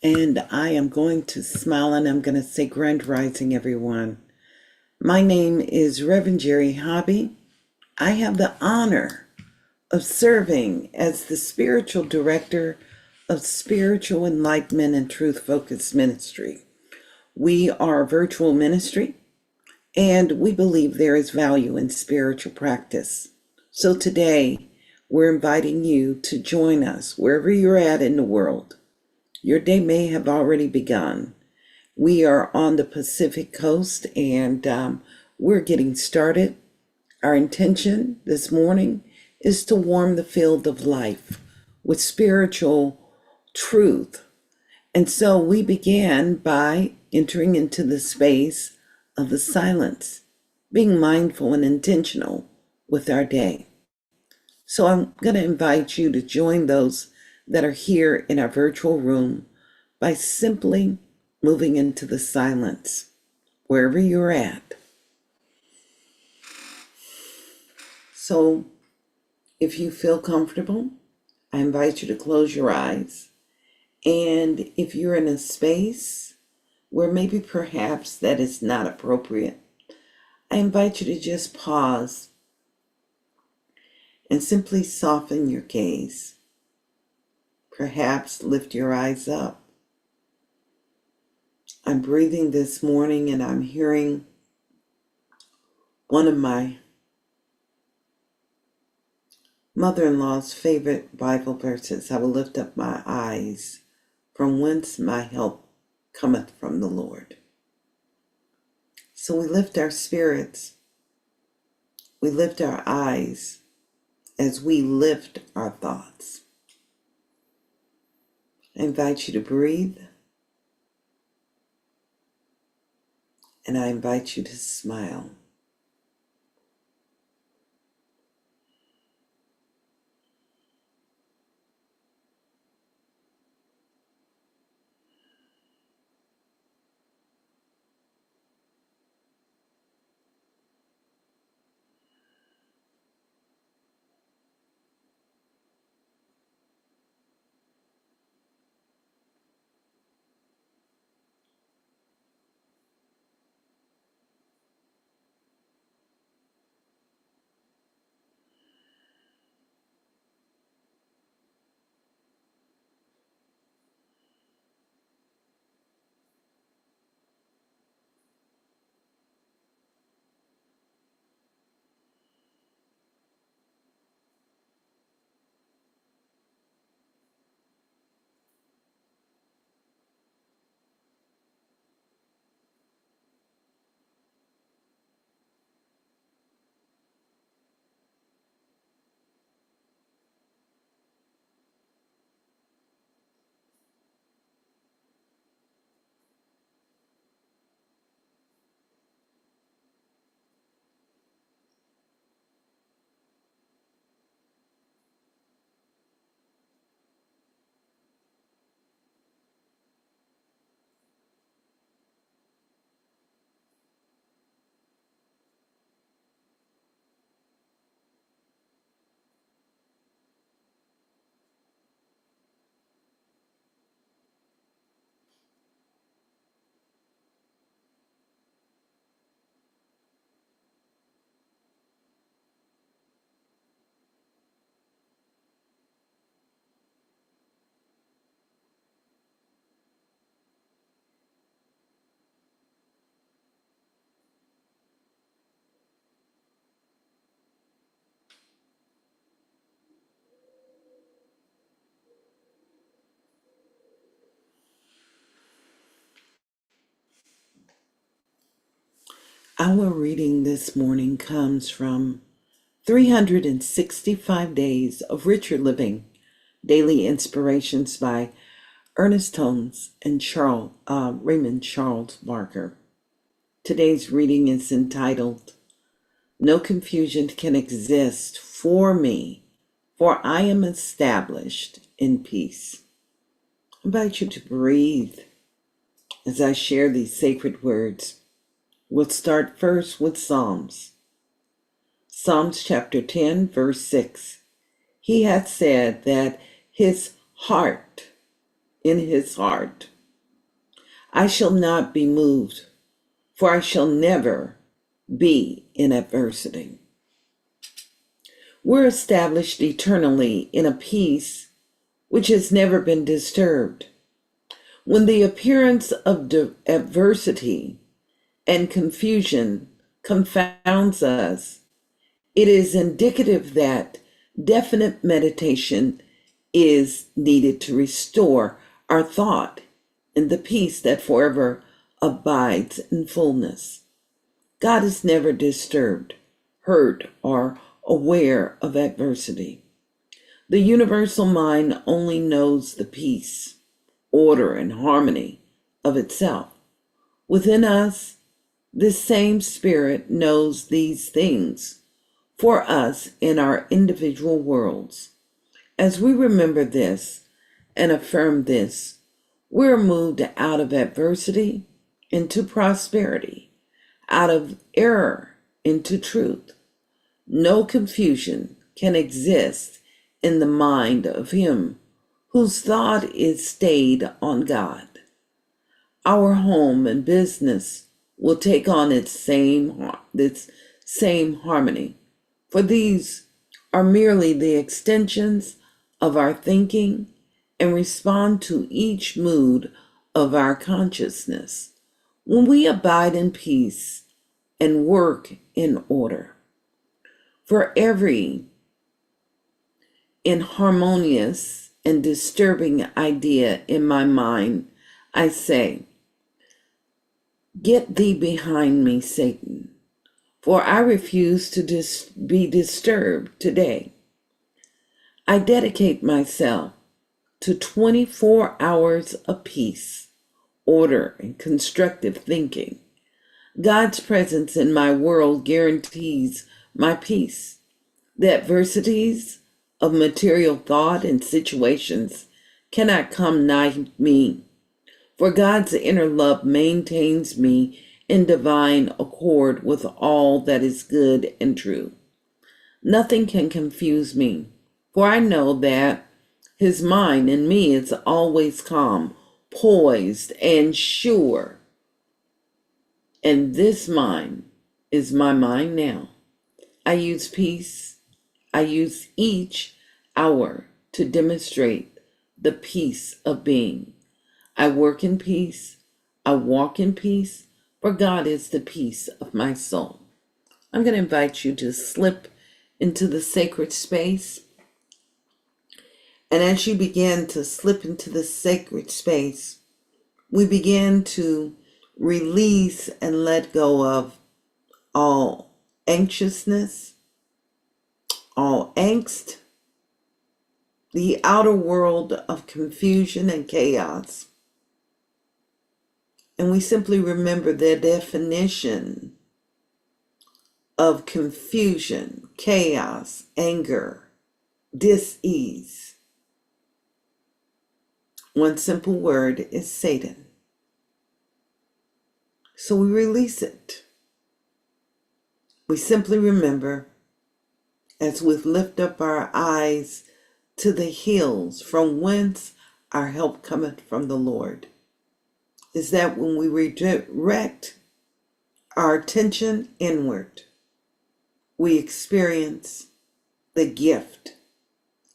And I am going to smile and I'm going to say grand rising, everyone. My name is Reverend Jerry Hobby. I have the honor of serving as the spiritual director of Spiritual Enlightenment and Truth Focused Ministry. We are a virtual ministry and we believe there is value in spiritual practice. So today, we're inviting you to join us wherever you're at in the world. Your day may have already begun. We are on the Pacific Coast and we're getting started. Our intention this morning is to warm the field of life with spiritual truth. And so we began by entering into the space of the silence, being mindful and intentional with our day. So I'm going to invite you to join those that are here in our virtual room by simply moving into the silence, wherever you're at. So if you feel comfortable, I invite you to close your eyes. And if you're in a space where maybe perhaps that is not appropriate, I invite you to just pause and simply soften your gaze. Perhaps lift your eyes up. I'm breathing this morning and I'm hearing one of my mother-in-law's favorite Bible verses. I will lift up my eyes from whence my help cometh from the Lord. So we lift our spirits. We lift our eyes as we lift our thoughts. I invite you to breathe. And I invite you to smile. Our reading this morning comes from 365 Days of Richer Living, Daily Inspirations by Ernest Holmes and Raymond Charles Barker. Today's reading is entitled, No Confusion Can Exist for Me, for I am established in peace. I invite you to breathe as I share these sacred words. We'll start first with Psalms. Psalms chapter 10, verse 6. He hath said that his heart in his heart. I shall not be moved, for I shall never be in adversity. We're established eternally in a peace which has never been disturbed. When the appearance of adversity and confusion confounds us, it is indicative that definite meditation is needed to restore our thought in the peace that forever abides in fullness. God is never disturbed, hurt, or aware of adversity. The universal mind only knows the peace, order, and harmony of itself. Within us, this same spirit knows these things for us in our individual worlds. As we remember this and affirm this, we're moved out of adversity into prosperity, out of error into truth. No confusion can exist in the mind of him whose thought is stayed on God. Our home and business will take on its same harmony, for these are merely the extensions of our thinking and respond to each mood of our consciousness when we abide in peace and work in order. For every inharmonious and disturbing idea in my mind, I say, "Get thee behind me, Satan, for I refuse to be disturbed today." I dedicate myself to 24 hours of peace, order, and constructive thinking. God's presence in my world guarantees my peace. The adversities of material thought and situations cannot come nigh me, for God's inner love maintains me in divine accord with all that is good and true. Nothing can confuse me, for I know that his mind in me is always calm, poised, and sure. And this mind is my mind now. I use peace. I use each hour to demonstrate the peace of being. I work in peace. I walk in peace, for God is the peace of my soul. I'm going to invite you to slip into the sacred space. And as you begin to slip into the sacred space, we begin to release and let go of all anxiousness, all angst, the outer world of confusion and chaos. And we simply remember the definition of confusion, chaos, anger, dis-ease. One simple word is Satan. So we release it. We simply remember, as we lift up our eyes to the hills from whence our help cometh from the Lord, is that when we redirect our attention inward, we experience the gift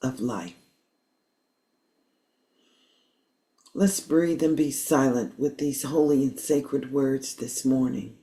of life. Let's breathe and be silent with these holy and sacred words this morning.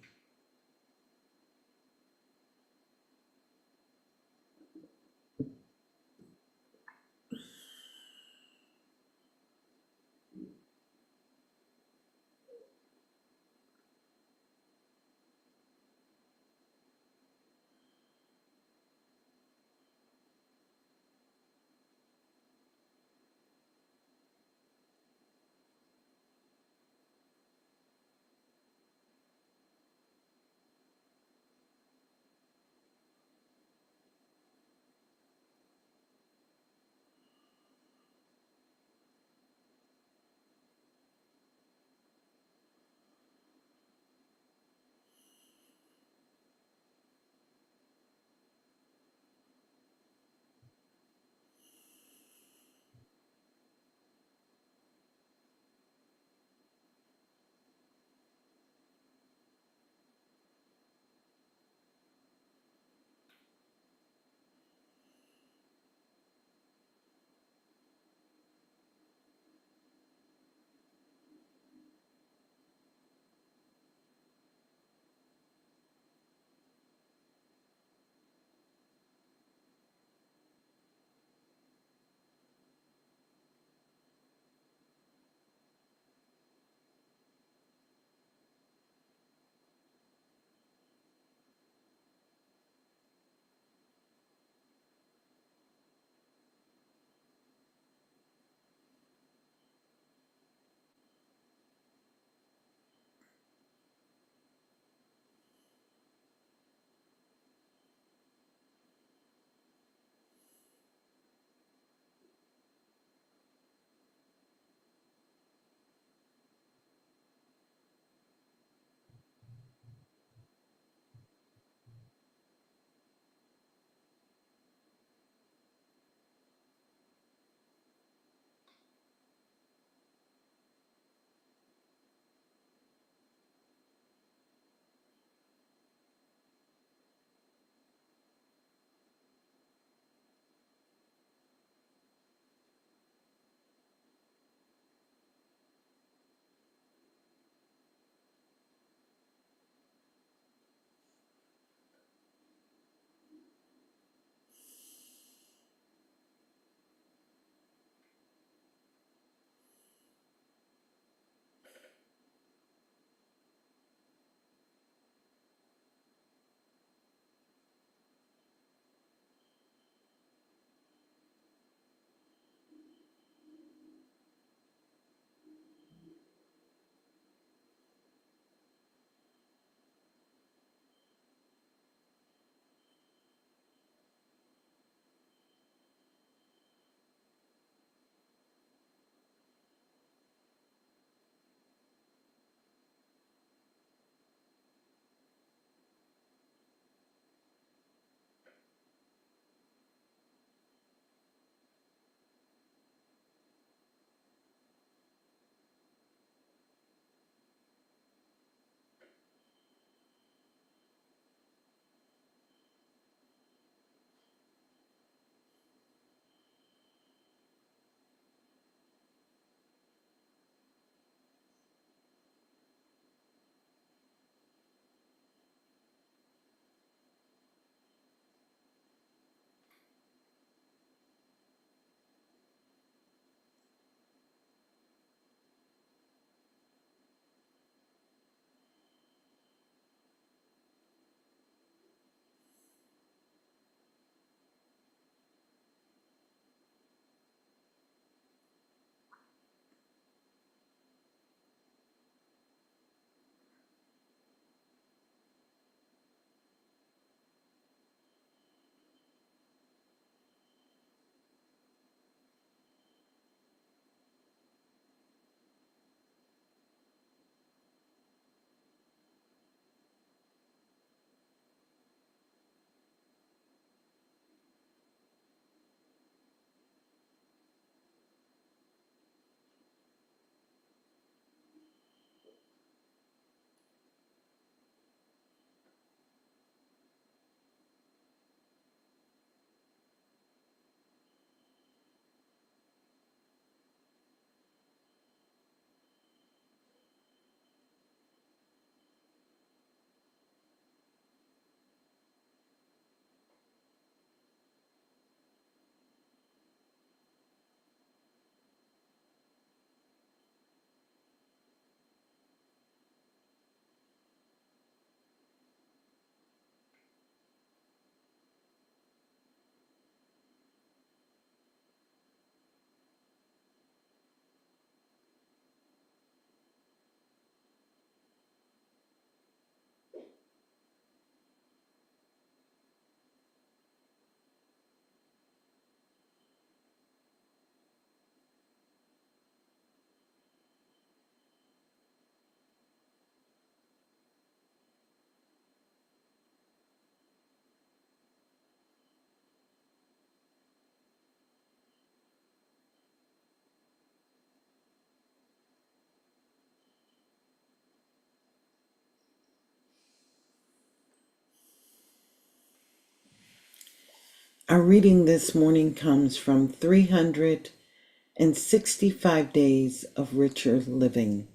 Our reading this morning comes from 365 Days of Richer Living.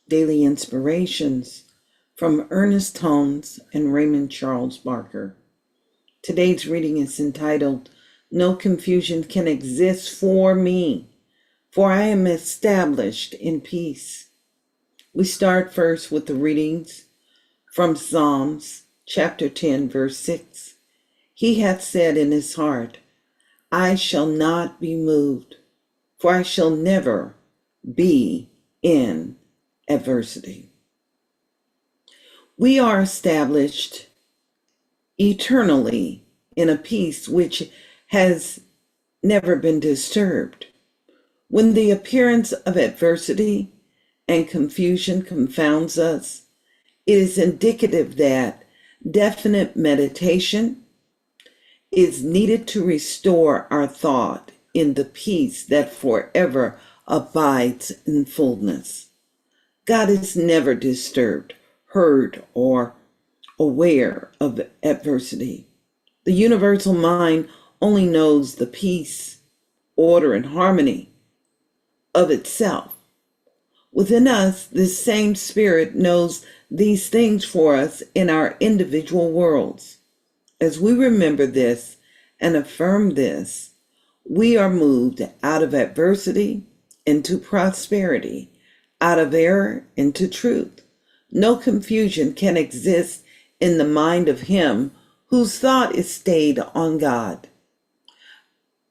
Daily Inspirations from Ernest Holmes and Raymond Charles Barker. Today's reading is entitled, No Confusion Can Exist for Me, for I am established in peace. We start first with the readings from Psalms chapter 10, verse 6. He hath said in his heart, I shall not be moved, for I shall never be in adversity. We are established eternally in a peace which has never been disturbed. When the appearance of adversity and confusion confounds us, it is indicative that definite meditation is needed to restore our thought in the peace that forever abides in fullness. God is never disturbed, heard, or aware of adversity. The universal mind only knows the peace, order, and harmony of itself. Within us, this same spirit knows these things for us in our individual worlds. As we remember this and affirm this, we are moved out of adversity into prosperity, out of error into truth. No confusion can exist in the mind of him whose thought is stayed on God.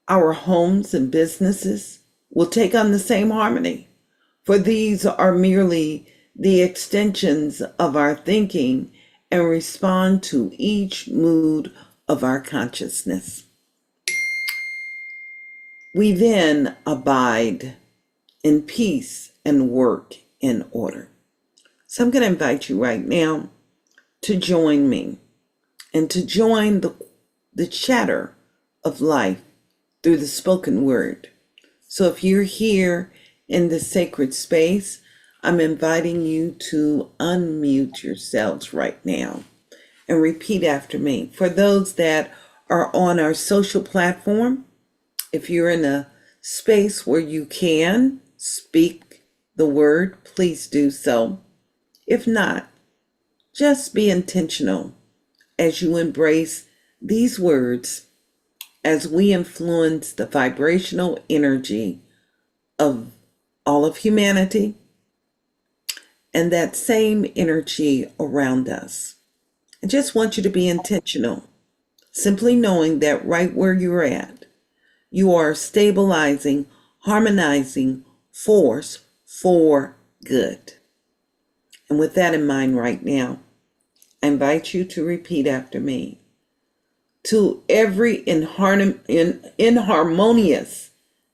Our homes and businesses will take on the same harmony, for these are merely the extensions of our thinking and respond to each mood of our consciousness. We then abide in peace and work in order. So I'm going to invite you right now to join me and to join the chatter of life through the spoken word. So if you're here in the sacred space, I'm inviting you to unmute yourselves right now and repeat after me. For those that are on our social platform, if you're in a space where you can speak the word, please do so. If not, just be intentional as you embrace these words as we influence the vibrational energy of all of humanity and that same energy around us. I just want you to be intentional, simply knowing that right where you're at, you are a stabilizing, harmonizing force for good. And with that in mind right now, I invite you to repeat after me. To every inharmonious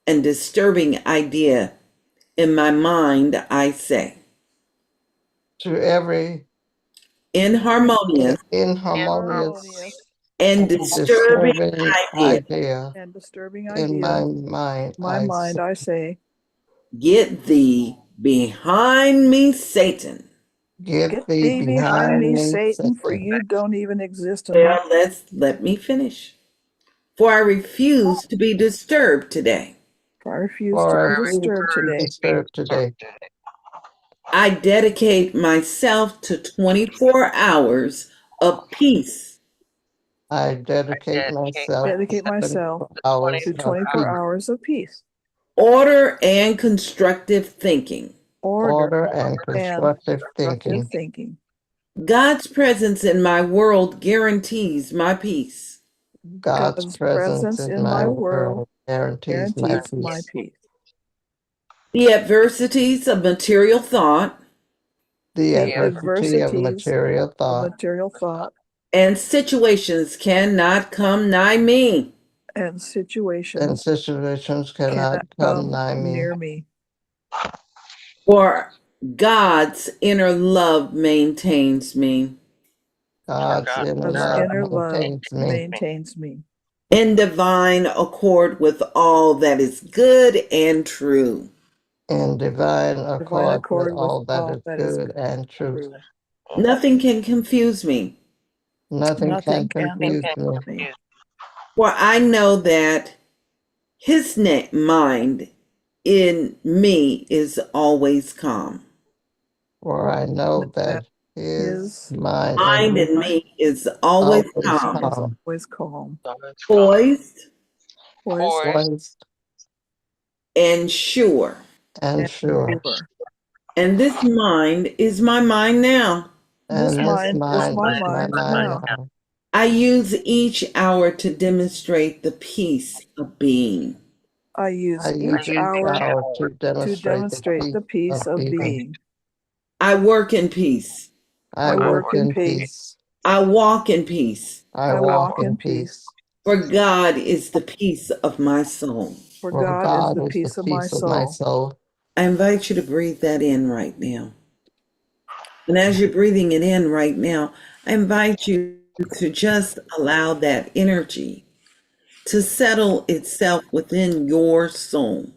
and disturbing idea in my mind, I say, to every inharmonious inharmonious and and disturbing disturbing idea, idea and disturbing in idea. my mind, I say, get thee behind me, Satan. get get thee thee behind behind me, me, Satan, for Satan. you don't even exist in my. Well, let me finish. For I refuse to be disturbed today. For I refuse to For I be refuse to disturbed be today. disturbed today. I dedicate myself to 24 hours of peace, I dedicate myself to Dedicate myself 24 hours to of 24 peace, hours of peace, order, and constructive thinking. order, order, and and constructive constructive thinking. thinking. God's presence in my world guarantees my peace. God's presence presence in in my my world world guarantees my guarantees my peace. peace. The adversities of material thought The The adversity of adversities material of thought material thought and situations cannot come nigh me. and and situations situations cannot cannot come come nigh me. near me. For God's inner love maintains me God's inner God's love inner love maintains me maintains me in divine accord with all that is good and true. in divine divine accord with accord with all that all is that is good and true. true. Nothing can confuse me. Nothing can Nothing can confuse me confuse me For I know that his mind in me is always calm. For I know that that his his mind Mind in in me me is always always calm, is calm, always calm, poised, poised, poised, and sure. and and sure. sure. And this mind is my mind now. This And this mind is mind my is my mind mind now. now. I use each hour to demonstrate the peace of being. I I use use each each hour hour to to demonstrate the demonstrate peace the peace of of being. being. I work in peace. I I work work in in peace. peace. I walk in peace. I I walk walk in in peace. peace. For God is the peace of my soul. For For God is God the is the peace of my peace of my soul. soul. I invite you to breathe that in right now. And as you're breathing it in right now, I invite you to just allow that energy to settle itself within your soul,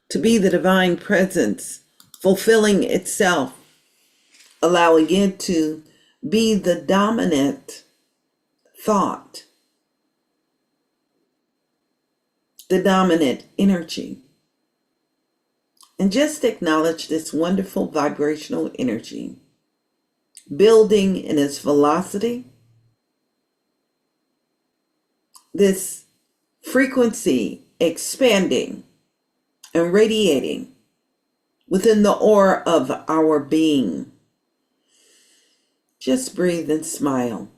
to be the divine presence, fulfilling itself, allowing it to be the dominant thought, the dominant energy. And just acknowledge this wonderful vibrational energy building in its velocity, this frequency expanding and radiating within the aura of our being. Just breathe and smile,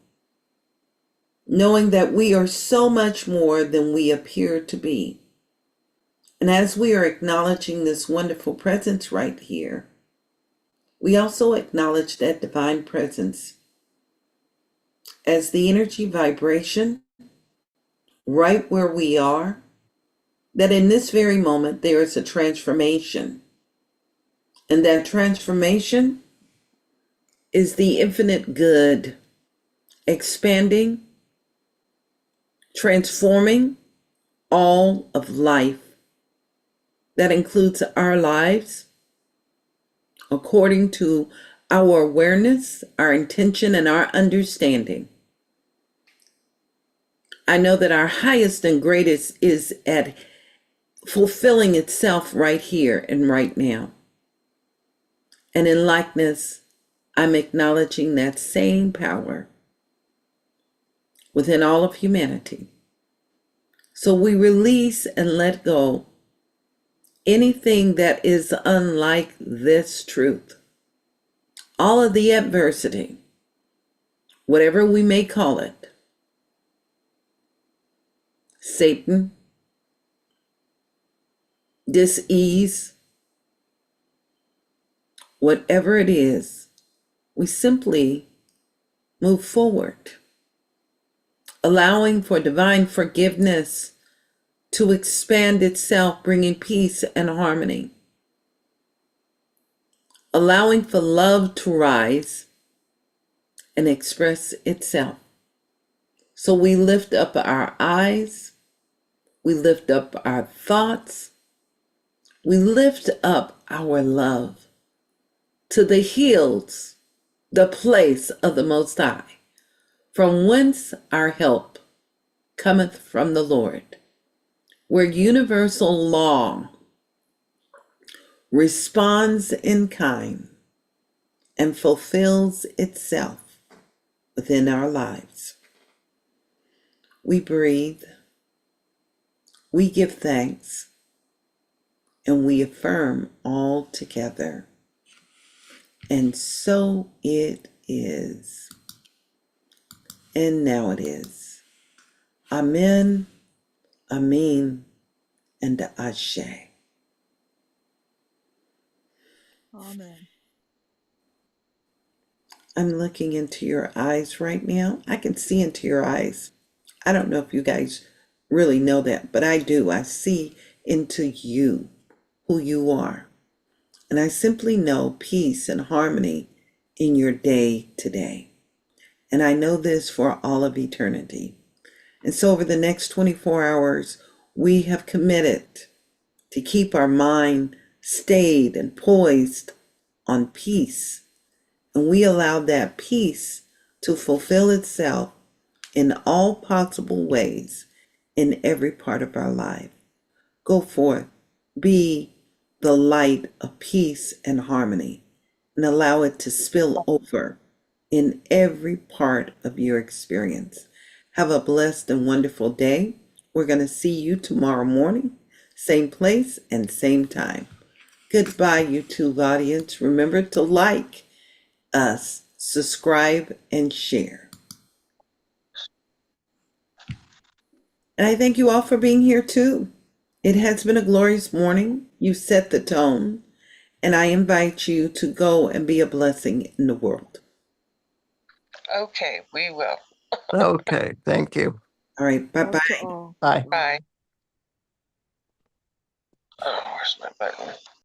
knowing that we are so much more than we appear to be. And as we are acknowledging this wonderful presence right here, we also acknowledge that divine presence as the energy vibration right where we are, that in this very moment there is a transformation. And that transformation is the infinite good expanding, transforming all of life. That includes our lives according to our awareness, our intention, and our understanding. I know that our highest and greatest is at fulfilling itself right here and right now. And in likeness, I'm acknowledging that same power within all of humanity. So we release and let go anything that is unlike this truth. All of the adversity, whatever we may call it, Satan, dis-ease, whatever it is, we simply move forward, allowing for divine forgiveness to expand itself, bringing peace and harmony, allowing for love to rise and express itself. So we lift up our eyes, we lift up our thoughts, we lift up our love to the hills, the place of the Most High, from whence our help cometh from the Lord, where universal law responds in kind and fulfills itself within our lives. We breathe, we give thanks, and we affirm all together. And so it is. And now it is. Amen, Amen, and Ashe. Amen. I'm looking into your eyes right now. I can see into your eyes. I don't know if you guys really know that, but I do. I see into you, who you are. And I simply know peace and harmony in your day today. And I know this for all of eternity. And so over the next 24 hours, we have committed to keep our mind stayed and poised on peace. And we allow that peace to fulfill itself in all possible ways in every part of our life. Go forth, be the light of peace and harmony, and allow it to spill over in every part of your experience. Have a blessed and wonderful day. We're going to see you tomorrow morning, same place and same time. Goodbye, YouTube audience. Remember to like us, subscribe, and share. And I thank you all for being here too. It has been a glorious morning. You set the tone, and I invite you to go and be a blessing in the world. Okay, we will. Okay, thank you. All right, Love bye-bye. to all. Bye. Bye. Oh, where's my button?